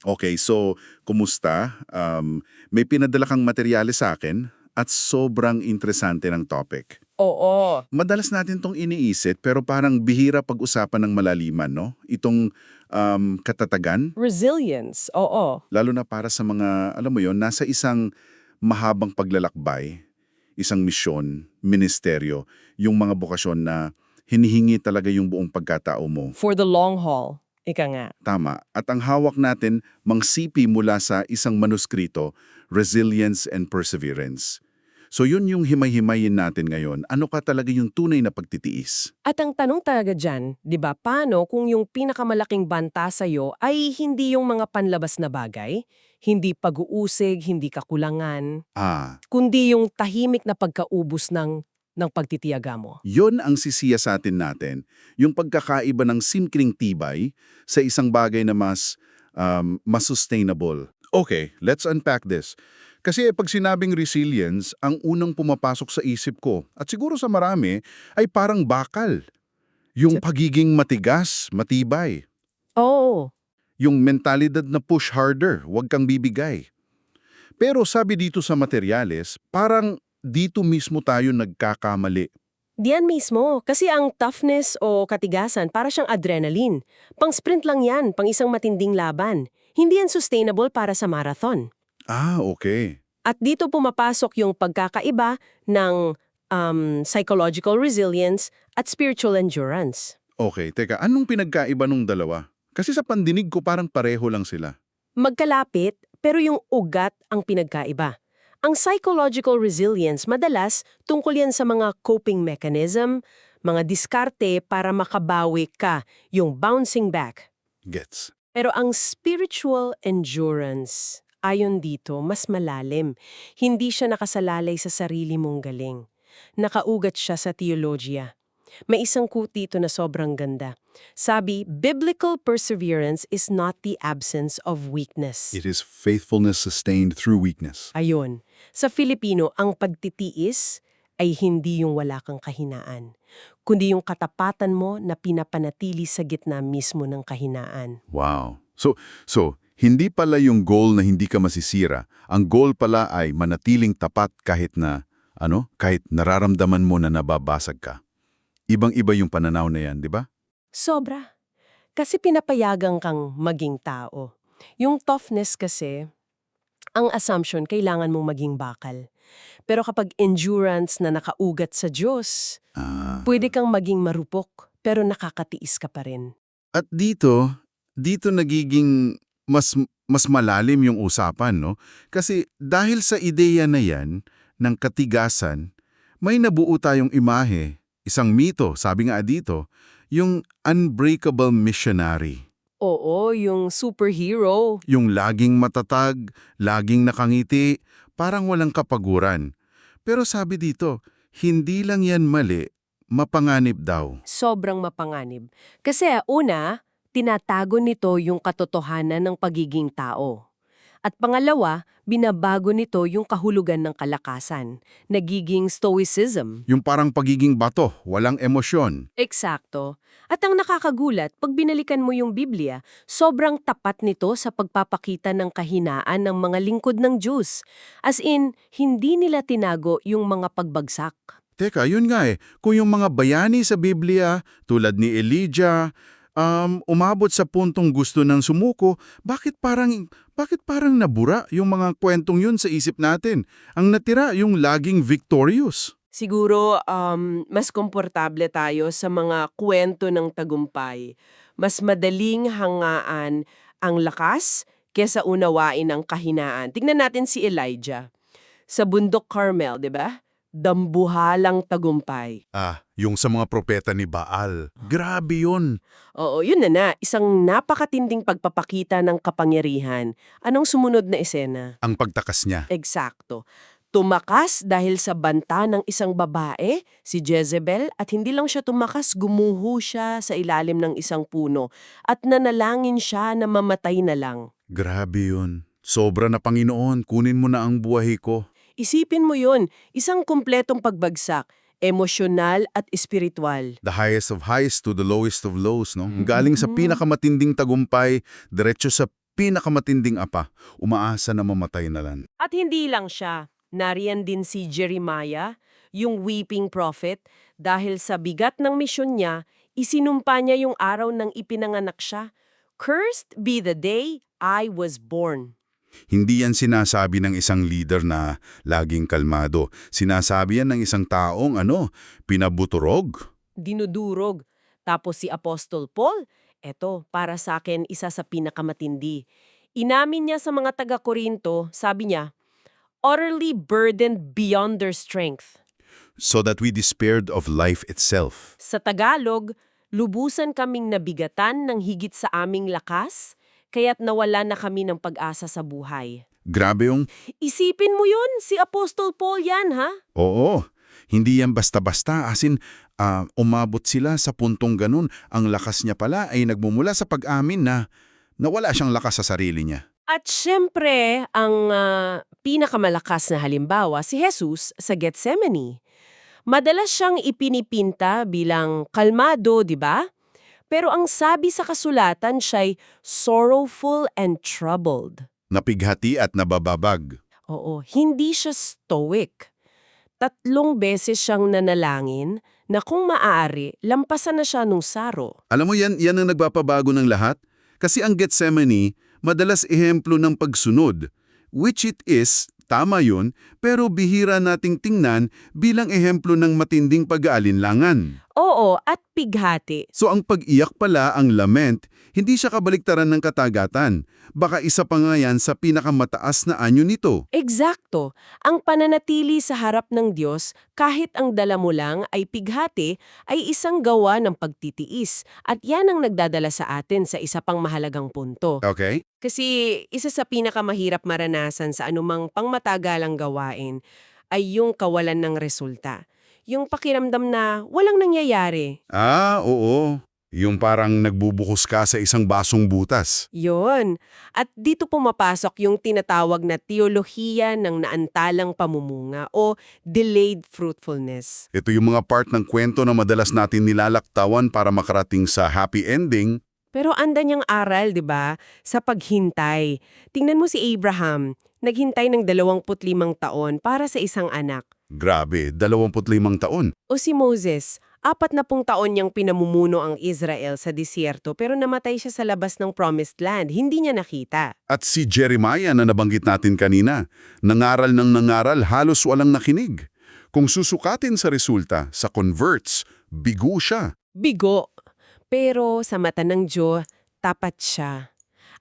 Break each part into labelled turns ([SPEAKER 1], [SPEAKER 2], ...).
[SPEAKER 1] Okay, so kumusta? May pinadala kang materyales sa akin at sobrang interesante ng topic.
[SPEAKER 2] Oo.
[SPEAKER 1] Madalas natin tong iniisip pero parang bihira pag-usapan ng malaliman, no? Itong katatagan,
[SPEAKER 2] Resilience, oo.
[SPEAKER 1] lalo na para sa mga, alam mo yon, nasa isang mahabang paglalakbay, isang misyon, ministeryo, yung mga bokasyon na hinihingi talaga yung buong pagkatao mo.
[SPEAKER 2] For the long haul. Ika nga.
[SPEAKER 1] Tama. At ang hawak natin, mangsipi mula sa isang manuskrito, Resilience and Perseverance. So yun yung himay-himayin natin ngayon. Ano ka talaga yung tunay na pagtitiis?
[SPEAKER 2] At ang tanong talaga dyan, di ba, paano kung yung pinakamalaking banta sa'yo ay hindi yung mga panlabas na bagay, hindi pag-uusig, hindi kakulangan,
[SPEAKER 1] Ah,
[SPEAKER 2] kundi yung tahimik na pagkaubos ng pagtitiyaga mo?
[SPEAKER 1] yun ang sisiya sa atin natin. Yung pagkakaiba ng simkling tibay sa isang bagay na mas sustainable. Okay, let's unpack this. Kasi pag sinabing resilience, ang unang pumapasok sa isip ko, at siguro sa marami, ay parang bakal. Yung pagiging matigas, matibay.
[SPEAKER 2] Oo.
[SPEAKER 1] Yung mentalidad na push harder, huwag kang bibigay. Pero sabi dito sa materyales, parang dito mismo tayo nagkakamali.
[SPEAKER 2] Diyan mismo, kasi ang toughness o katigasan para siyang adrenaline. Pang-sprint lang yan, pang isang matinding laban. Hindi yan sustainable para sa marathon.
[SPEAKER 1] Ah, okay.
[SPEAKER 2] At dito pumapasok yung pagkakaiba ng psychological resilience at spiritual endurance.
[SPEAKER 1] Okay, teka, anong pinagkaiba nung dalawa? Kasi sa pandinig ko parang pareho lang sila.
[SPEAKER 2] Magkalapit, pero yung ugat ang pinagkaiba. Ang psychological resilience madalas tungkol yan sa mga coping mechanism, mga diskarte para makabawi ka, yung bouncing back.
[SPEAKER 1] Gets.
[SPEAKER 2] Pero ang spiritual endurance, ayon dito, mas malalim. Hindi siya nakasalalay sa sarili mong galing. Nakaugat siya sa teologiya. May isang quote dito na sobrang ganda. Sabi, biblical perseverance is not the absence of weakness.
[SPEAKER 1] It is faithfulness sustained through weakness.
[SPEAKER 2] Ayun. Sa Filipino, ang pagtitiis ay hindi yung wala kang kahinaan, kundi yung katapatan mo na pinapanatili sa gitna mismo ng kahinaan.
[SPEAKER 1] Wow. So, hindi pala yung goal na hindi ka masisira. Ang goal pala ay manatiling tapat kahit nararamdaman mo na nababasag ka. Ibang-iba yung pananaw na yan, di ba?
[SPEAKER 2] Sobra. Kasi pinapayagan kang maging tao. Yung toughness kasi, ang assumption kailangan mong maging bakal. Pero kapag endurance na nakaugat sa Diyos, pwede kang maging marupok, pero nakakatiis ka pa rin.
[SPEAKER 1] At dito nagiging mas malalim yung usapan, no? Kasi dahil sa ideya na yan ng katigasan, may nabuo tayong imahe, isang mito, sabi nga dito, yung unbreakable missionary.
[SPEAKER 2] Oo, yung superhero.
[SPEAKER 1] Yung laging matatag, laging nakangiti, parang walang kapaguran. Pero sabi dito, hindi lang yan mali, mapanganib daw.
[SPEAKER 2] Sobrang mapanganib. Kasi una, tinatago nito yung katotohanan ng pagiging tao. At pangalawa, binabago nito yung kahulugan ng kalakasan, nagiging stoicism.
[SPEAKER 1] Yung parang pagiging bato, walang emosyon.
[SPEAKER 2] Eksakto. At ang nakakagulat, pag binalikan mo yung Biblia, sobrang tapat nito sa pagpapakita ng kahinaan ng mga lingkod ng Diyos. As in, hindi nila tinago yung mga pagbagsak.
[SPEAKER 1] Teka, yun nga kung yung mga bayani sa Biblia, tulad ni Elijah, umabot sa puntong gusto ng sumuko, bakit parang nabura yung mga kwentong yun sa isip natin? Ang natira yung laging victorious.
[SPEAKER 2] Siguro, mas komportable tayo sa mga kwento ng tagumpay. Mas madaling hangaan ang lakas kesa unawain ang kahinaan. Tingnan natin si Elijah. Sa bundok Carmel, di ba? Dambuhalang tagumpay.
[SPEAKER 1] Yung sa mga propeta ni Baal. Grabe yun.
[SPEAKER 2] Oo, yun na. Isang napakatinding pagpapakita ng kapangyarihan. Anong sumunod na esena?
[SPEAKER 1] Ang pagtakas niya.
[SPEAKER 2] Eksakto. Tumakas dahil sa banta ng isang babae, si Jezebel, at hindi lang siya tumakas, gumuho siya sa ilalim ng isang puno at nanalangin siya na mamatay na lang.
[SPEAKER 1] Grabe yun. Sobra na Panginoon, kunin mo na ang buhay ko.
[SPEAKER 2] Isipin mo yun, isang kumpletong pagbagsak, emosyonal at espiritual.
[SPEAKER 1] The highest of highs to the lowest of lows, no? Galing sa pinakamatinding tagumpay, diretso sa pinakamatinding apa, umaasa na mamatay na lang.
[SPEAKER 2] At hindi lang siya. Nariyan din si Jeremiah, yung weeping prophet, dahil sa bigat ng misyon niya, isinumpa niya yung araw ng ipinanganak siya. Cursed be the day I was born.
[SPEAKER 1] Hindi yan sinasabi ng isang leader na laging kalmado. Sinasabi yan ng isang taong pinabuturog.
[SPEAKER 2] Dinudurog. Tapos si Apostol Paul, eto, para sa akin, isa sa pinakamatindi. Inamin niya sa mga taga-Korinto, sabi niya, utterly burdened beyond their strength.
[SPEAKER 1] So that we despaired of life itself.
[SPEAKER 2] Sa Tagalog, lubusan kaming nabigatan ng higit sa aming lakas, kaya't nawala na kami ng pag-asa sa buhay.
[SPEAKER 1] Grabe yung,
[SPEAKER 2] Isipin mo yun, si Apostol Paul yan, ha?
[SPEAKER 1] oo, hindi yan basta-basta. As in, umabot sila sa puntong ganun. Ang lakas niya pala ay nagmumula sa pag-amin na wala siyang lakas sa sarili niya.
[SPEAKER 2] At syempre, ang pinakamalakas na halimbawa, si Jesus sa Gethsemane. Madalas siyang ipinipinta bilang kalmado, di ba? Pero ang sabi sa kasulatan siya'y sorrowful and troubled.
[SPEAKER 1] Napighati at nabababag.
[SPEAKER 2] Oo, hindi siya stoic. 3 beses siyang nanalangin na kung maaari, lampasan na siya nung saro.
[SPEAKER 1] Alam mo yan ang nagpapabago ng lahat? Kasi ang Gethsemane, madalas ehemplo ng pagsunod. Which it is, tama yun, pero bihira nating tingnan bilang ehemplo ng matinding pag-aalinlangan.
[SPEAKER 2] Oo, at pighati.
[SPEAKER 1] So ang pag-iyak pala, ang lament, hindi siya kabaliktaran ng katagatan. Baka isa pa nga yan sa pinakamataas na anyo nito.
[SPEAKER 2] Eksakto. Ang pananatili sa harap ng Diyos, kahit ang dala mo lang ay pighati, ay isang gawa ng pagtitiis. At yan ang nagdadala sa atin sa isa pang mahalagang punto.
[SPEAKER 1] Okay?
[SPEAKER 2] Kasi isa sa pinakamahirap maranasan sa anumang pangmatagalang gawain ay yung kawalan ng resulta. Yung pakiramdam na walang nangyayari.
[SPEAKER 1] Oo. Yung parang nagbubuhos ka sa isang basong butas.
[SPEAKER 2] Yon. At dito pumapasok yung tinatawag na teolohiya ng naantalang pamumunga o delayed fruitfulness.
[SPEAKER 1] Ito yung mga part ng kwento na madalas natin nilalaktawan para makarating sa happy ending.
[SPEAKER 2] Pero anda niyang aral, di ba, sa paghintay. Tingnan mo si Abraham, naghintay ng 25 taon para sa isang anak.
[SPEAKER 1] Grabe, 25 taon.
[SPEAKER 2] O si Moses, 40 taon niyang pinamumuno ang Israel sa disyerto pero namatay siya sa labas ng Promised Land, hindi niya nakita.
[SPEAKER 1] At si Jeremiah na nabanggit natin kanina, nangaral ng nangaral, halos walang nakinig. Kung susukatin sa resulta, sa converts, bigo siya.
[SPEAKER 2] Bigo. Pero sa mata ng Diyos, tapat siya.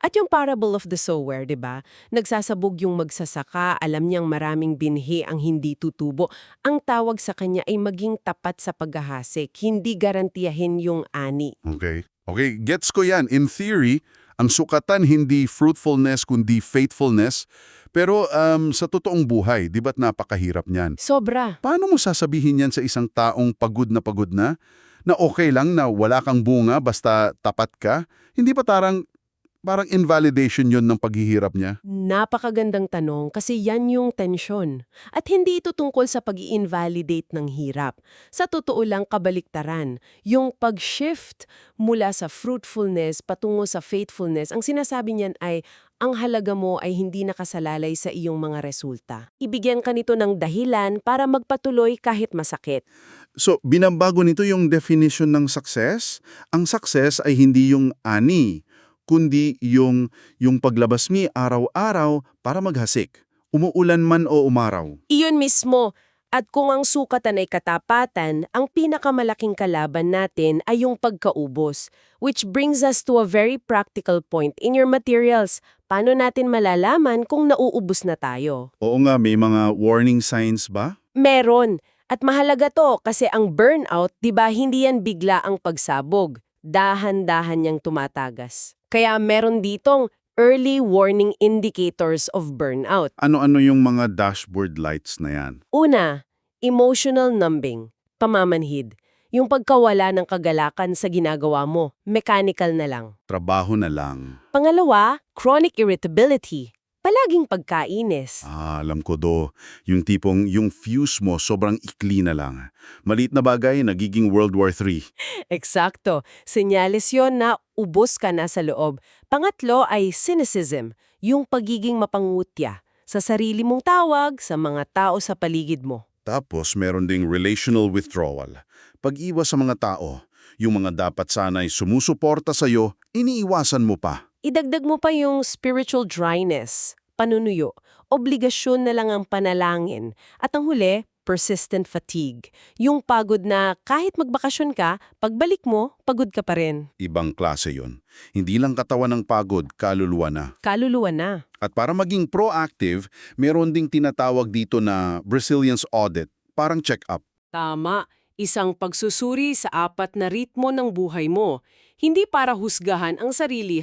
[SPEAKER 2] At yung parable of the sower, di ba? Nagsasabog yung magsasaka, alam niyang maraming binhi ang hindi tutubo. Ang tawag sa kanya ay maging tapat sa paghahasik, hindi garantiyahin yung ani.
[SPEAKER 1] Okay, gets ko yan. In theory, ang sukatan hindi fruitfulness kundi faithfulness. Pero sa totoong buhay, di ba't napakahirap niyan?
[SPEAKER 2] Sobra.
[SPEAKER 1] Paano mo sasabihin yan sa isang taong pagod na okay lang na wala kang bunga basta tapat ka? Hindi ba parang invalidation yun ng paghihirap niya?
[SPEAKER 2] Napakagandang tanong kasi yan yung tensyon. At hindi ito tungkol sa pag-i-invalidate ng hirap. Sa totoo lang kabaliktaran, yung pag-shift mula sa fruitfulness patungo sa faithfulness, ang sinasabi niyan ay ang halaga mo ay hindi nakasalalay sa iyong mga resulta. Ibigyan ka nito ng dahilan para magpatuloy kahit masakit.
[SPEAKER 1] So, binabago nito yung definition ng success. Ang success ay hindi yung ani, kundi yung paglabas mi araw-araw para maghasik. Umuulan man o umaraw.
[SPEAKER 2] Iyon mismo. At kung ang sukatan ay katapatan, ang pinakamalaking kalaban natin ay yung pagkaubos. Which brings us to a very practical point in your materials. Paano natin malalaman kung nauubos na tayo?
[SPEAKER 1] Oo nga, may mga warning signs ba?
[SPEAKER 2] Meron. At mahalaga to kasi ang burnout, di ba hindi yan bigla ang pagsabog. Dahan-dahan niyang tumatagas. Kaya meron ditong early warning indicators of burnout.
[SPEAKER 1] Ano-ano yung mga dashboard lights na yan?
[SPEAKER 2] Una, emotional numbing, pamamanhid. Yung pagkawala ng kagalakan sa ginagawa mo, mechanical na lang.
[SPEAKER 1] Trabaho na lang.
[SPEAKER 2] Pangalawa, chronic irritability, palaging pagkainis.
[SPEAKER 1] Alam ko yung tipong yung fuse mo sobrang ikli na lang. Maliit na bagay, nagiging World War III.
[SPEAKER 2] Eksakto. Senyales yon na ubos ka na sa loob. Pangatlo ay cynicism, yung pagiging mapangutya sa sarili mong tawag, sa mga tao sa paligid mo.
[SPEAKER 1] Tapos meron ding relational withdrawal. Pag-iwas sa mga tao, yung mga dapat sana'y sumusuporta sa'yo, iniiwasan mo pa.
[SPEAKER 2] Idagdag mo pa yung spiritual dryness, panunuyo, obligasyon na lang ang panalangin, at ang huli, persistent fatigue. Yung pagod na kahit magbakasyon ka, pagbalik mo, pagod ka pa rin.
[SPEAKER 1] Ibang klase yon. Hindi lang katawan ng pagod, kaluluwa na.
[SPEAKER 2] Kaluluwa na.
[SPEAKER 1] At para maging proactive, meron ding tinatawag dito na resilience audit, parang check-up.
[SPEAKER 2] Tama, isang pagsusuri sa 4 na ritmo ng buhay mo. Hindi para husgahan ang sarili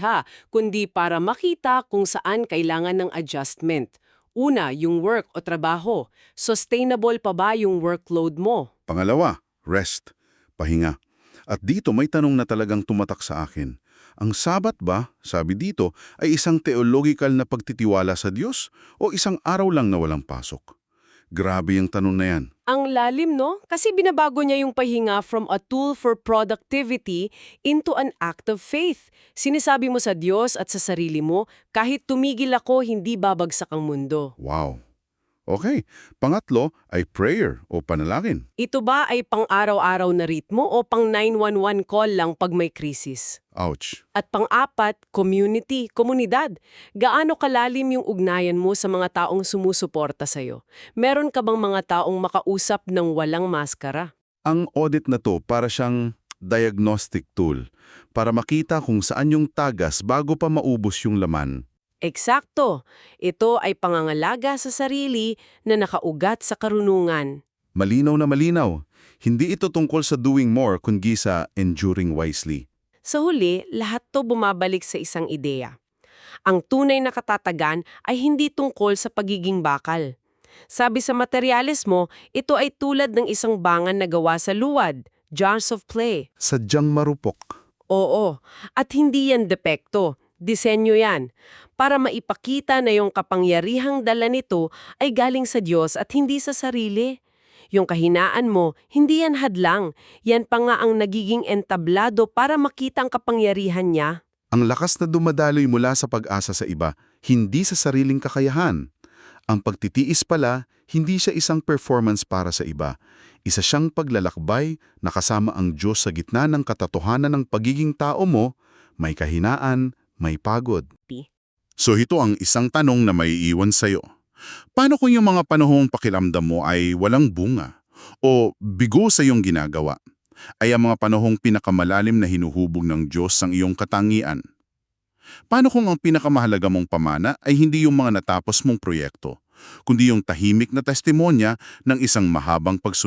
[SPEAKER 2] kundi para makita kung saan kailangan ng adjustment. Una, yung work o trabaho. Sustainable pa ba yung workload mo?
[SPEAKER 1] Pangalawa, rest, pahinga. At dito may tanong na talagang tumatak sa akin. Ang Sabat ba, sabi dito, ay isang theological na pagtitiwala sa Diyos o isang araw lang na walang pasok? Grabe yung tanong na yan.
[SPEAKER 2] Ang lalim, no? Kasi binabago niya yung pahinga from a tool for productivity into an act of faith. Sinasabi mo sa Diyos at sa sarili mo, kahit tumigil ako, hindi babagsak ang mundo.
[SPEAKER 1] Wow. Okay. Pangatlo ay prayer o panalangin.
[SPEAKER 2] Ito ba ay pang-araw-araw na ritmo o pang 911 call lang pag may krisis?
[SPEAKER 1] Ouch.
[SPEAKER 2] At pang-4, community, komunidad. Gaano kalalim yung ugnayan mo sa mga taong sumusuporta sa'yo? Meron ka bang mga taong makausap ng walang maskara?
[SPEAKER 1] Ang audit na to para siyang diagnostic tool para makita kung saan yung tagas bago pa maubos yung laman.
[SPEAKER 2] Eksakto. Ito ay pangangalaga sa sarili na nakaugat sa karunungan.
[SPEAKER 1] Malinaw na malinaw. Hindi ito tungkol sa doing more kundi sa enduring wisely.
[SPEAKER 2] Sa huli, lahat to bumabalik sa isang ideya. Ang tunay na katatagan ay hindi tungkol sa pagiging bakal. Sabi sa materyalismo, ito ay tulad ng isang bangan na gawa sa luwad, jars of clay.
[SPEAKER 1] Sadyang marupok.
[SPEAKER 2] Oo, at hindi yan depekto. Disenyo yan. Para maipakita na yung kapangyarihang dala nito ay galing sa Diyos at hindi sa sarili. Yung kahinaan mo, hindi yan hadlang. Yan pa nga ang nagiging entablado para makita ang kapangyarihan niya.
[SPEAKER 1] Ang lakas na dumadaloy mula sa pag-asa sa iba, hindi sa sariling kakayahan. Ang pagtitiis pala, hindi siya isang performance para sa iba. Isa siyang paglalakbay na kasama ang Diyos sa gitna ng katotohanan ng pagiging tao mo, may kahinaan, may pagod. So ito ang isang tanong na may iwan sa'yo. Paano kung yung mga panahong pakiramdam mo ay walang bunga o bigo sa iyong ginagawa? Ay ang mga panahong pinakamalalim na hinuhubog ng Diyos ang iyong katangian? Paano kung ang pinakamahalaga mong pamana ay hindi yung mga natapos mong proyekto, kundi yung tahimik na testimonya ng isang mahabang pagsunod?